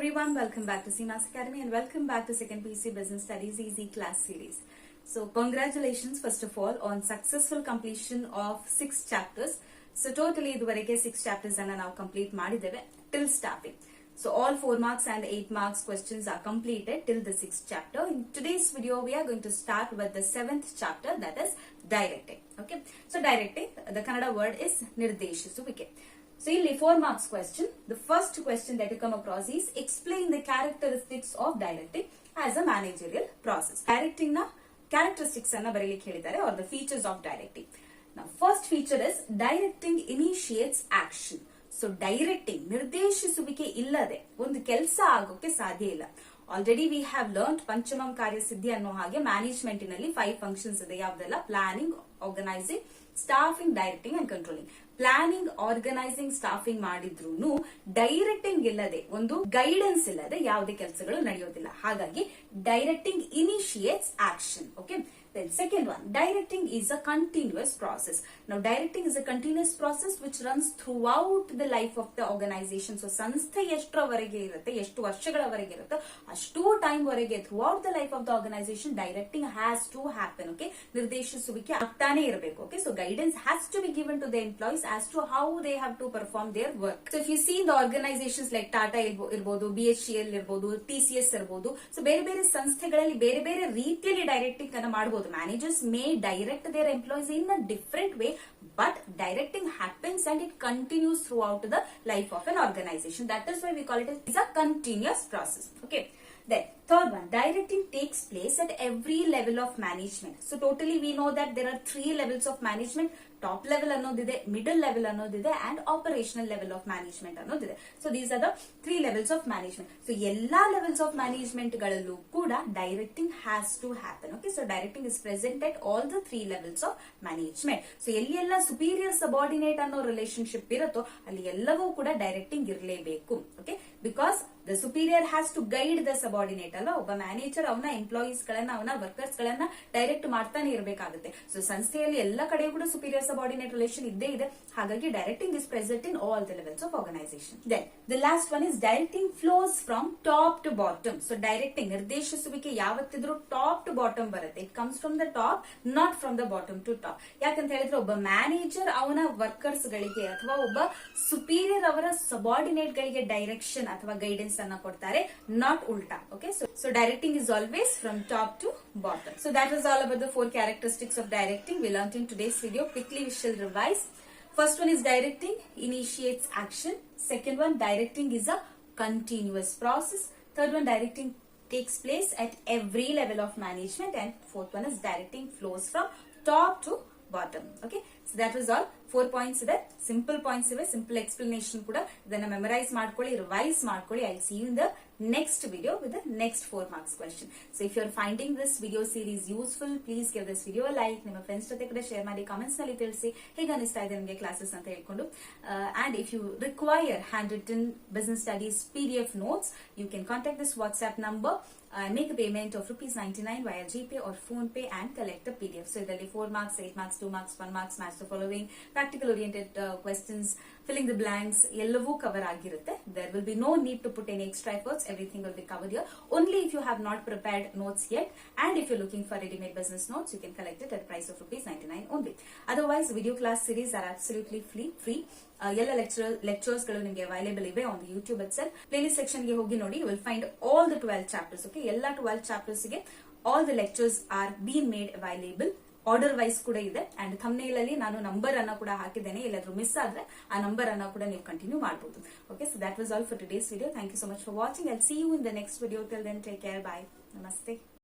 everyone, welcome back to CMAS Academy and welcome back to second PC Business Studies Easy class series. So congratulations first of all on successful completion of 6 chapters. So totally iduvarege 6 chapters anna now complete madideve till staffing. So all 4 marks and 8 marks questions are completed till the 6th chapter. In today's video we are going to start with the 7th chapter, that is directing. Okay, so directing, the Kannada word is nirdeshisuvike. So ಇಲ್ಲಿ 4 marks question. The first question that you come across is explain the characteristics of directing as a managerial process. Directing na characteristics anna ಬರೀಲಿಕ್ಕೆ ಹೇಳಿದ್ದಾರೆ, or the features of directing. Now first feature is directing initiates action. So directing ನಿರ್ದೇಶಿಸುವಿಕೆ ಇಲ್ಲದೆ ಒಂದು ಕೆಲಸ ಆಗೋಕೆ ಸಾಧ್ಯ ಇಲ್ಲ. Already we have learned ಪಂಚಮಂ ಕಾರ್ಯಸಿದ್ಧಿ ಅನ್ನೋ ಹಾಗೆ ಮ್ಯಾನೇಜ್ಮೆಂಟ್ ನಲ್ಲಿ 5 ಫಂಕ್ಷನ್ಸ್ ಇದೆ. ಯಾವ್ದೆಲ್ಲ? Planning, organising, staffing, directing and controlling. Planning, organising, staffing ಮಾಡಿದ್ರು ಡೈರೆಕ್ಟಿಂಗ್ ಇಲ್ಲದೆ, ಒಂದು ಗೈಡೆನ್ಸ್ ಇಲ್ಲದೆ ಯಾವುದೇ ಕೆಲಸಗಳು ನಡೆಯೋದಿಲ್ಲ. ಹಾಗಾಗಿ directing initiates action. Okay, then second one, directing is a continuous process. Now directing is a continuous process which runs throughout the life of the organization. So ಸಂಸ್ಥೆ ಎಷ್ಟರವರೆಗೆ ಇರುತ್ತೆ, ಎಷ್ಟು ವರ್ಷಗಳವರೆಗೆ ಇರುತ್ತೆ, ಅಷ್ಟು ಟೈಮ್ ವರೆಗೆ throughout the life of the organization directing has to happen. Okay, ನಿರ್ದೇಶಿಸುವಿಕೆ ಆಗ್ತಾನೆ ಇರಬೇಕು. Okay, so guidance has to be given to the employees as to how they have to perform their work. So if you see in the organizations like Tata ಇರಬಹುದು, BHEL ಇರಬಹುದು, TCS ಇರಬಹುದು, so ಬೇರೆ ಬೇರೆ ಸಂಸ್ಥೆಗಳಲ್ಲಿ ಬೇರೆ ಬೇರೆ ರೀತಿಯಲ್ಲಿ directing ಅನ್ನು ಮಾಡಬಹುದು. Managers may direct their employees in a different way, but directing happens and it continues throughout the life of an organization. That is why we call it as a continuous process. Okay, then third one, directing takes place at every level of management. So totally we know that there are 3 levels of management. Top level ಅನ್ನೋದಿದೆ, middle level ಅನ್ನೋದಿದೆ, and operational level of management ಅನ್ನೋದಿದೆ. So these are the 3 levels of management. So ಎಲ್ಲಾ levels of management ಗಳಲ್ಲೂ ಕೂಡ directing has to happen. Okay, so directing is present at all the 3 levels of management. So ಎಲ್ಲಿ ಎಲ್ಲ superior subordinate ಅನ್ನೋ relationship ಇರುತ್ತೋ ಅಲ್ಲಿ ಎಲ್ಲವೂ ಕೂಡ directing ಇರಲೇಬೇಕು. Okay, because the superior has to guide the subordinate ಅಲ್ಲ. ಒಬ್ಬ ಮ್ಯಾನೇಜರ್ ಅವನ ಎಂಪ್ಲಾಯೀಸ್ ಗಳನ್ನ, ಅವನ ವರ್ಕರ್ಸ್ ಗಳನ್ನ ಡೈರೆಕ್ಟ್ ಮಾಡ್ತಾನೆ ಇರಬೇಕಾಗುತ್ತೆ. ಸೊ ಸಂಸ್ಥೆಯಲ್ಲಿ ಎಲ್ಲ ಕಡೆ ಕೂಡ superior subordinate relation ಇದ್ದೇ ಇದೆ. ಹಾಗಾಗಿ directing is present in all the levels of organization. Then the last one is directing flows from top to bottom. So directing ನಿರ್ದೇಶಿಸುವಿಕೆ ಯಾವತ್ತಿದ್ರೂ ಟಾಪ್ ಟು ಬಾಟಮ್ ಬರುತ್ತೆ. It comes from the top, not from the bottom to top. ಯಾಕಂತ ಹೇಳಿದ್ರೆ ಒಬ್ಬ manager ಅವನ workers ಗಳಿಗೆ ಅಥವಾ ಒಬ್ಬ ಸುಪೀರಿಯರ್ ಅವರ ಸಬಾರ್ಡಿನೇಟ್ ಗಳಿಗೆ ಡೈರೆಕ್ಷನ್ ಅಥವಾ ಗೈಡೆನ್ಸ್ ಅನ್ನ ಕೊಡ್ತಾರೆ, ನಾಟ್ ಉಲ್ಟಾ. Okay, so directing is always from top to bottom. So that was all about the 4 characteristics of directing we learned in today's video. Quickly we shall revise. First one is directing initiates action. Second one, directing is a continuous process. Third one, directing takes place at every level of management, and fourth one is directing flows from top to bottom. Okay, so that was all. 4 points ಇದೆ, simple points ಇವೆ, simple explanation ಕೂಡ. ಇದನ್ನ memorise ಮಾಡ್ಕೊಳ್ಳಿ, revise ಮಾಡ್ಕೊಳ್ಳಿ. I'll see you in the next video with the next 4 marks question. So if you're finding this video series useful, please give this video a like. ನಿಮ್ಮ friends ಜೊತೆ ಕೂಡ share ಮಾಡಿ, comments ನಲ್ಲಿ ತಿಳಿಸಿ ಹೇಗೆ ಅನಿಸ್ತಾ ಇದೆ ನಿಮಗೆ ಕ್ಲಾಸಸ್ ಅಂತ ಹೇಳ್ಕೊಂಡು. And if you require handwritten business studies PDF notes, you can contact this WhatsApp number. Make a payment of ₹99 via GPay or PhonePe and collect the PDF. So ಇದರಲ್ಲಿ 4 marks, 8 marks, 2 marks, 1 marks, match the following, practical oriented questions, filling the blanks, ಎಲ್ಲವೂ cover ಆಗಿರುತ್ತೆ. There will be no need to put any extra efforts. Everything will be covered here. Only if you have not prepared notes yet, and if you're looking for ready-made business notes, you can collect it at price of ₹99 only. Otherwise, video class series are absolutely free. ಎಲ್ಲ lectures ಗಳು ನಿಮಗೆ available ಇವೆ on YouTube itself. Playlist section ಗೆ ಹೋಗಿ ನೋಡಿ, you will find all the 12 chapters. Okay, ಎಲ್ಲ 12 chapters ಗೆ all the lectures are been made available. Order wise ಕೂಡ ಇದೆ, ಅಂಡ್ ಥಂಬ್ನೇಲ್ ಅಲ್ಲಿ ನಾನು ನಂಬರ್ ಅನ್ನ ಕೂಡ ಹಾಕಿದ್ದೇನೆ. ಎಲ್ಲಾದ್ರೂ ಮಿಸ್ ಆದ್ರೆ ಆ ನಂಬರ್ ಅನ್ನ ಕೂಡ ನೀವು ಕಂಟಿನ್ಯೂ ಮಾಡಬಹುದು. Okay, so that was all for today's video. Thank you so much for watching. I will see you in the next video. Till then, take care, bye, ನಮಸ್ತೆ.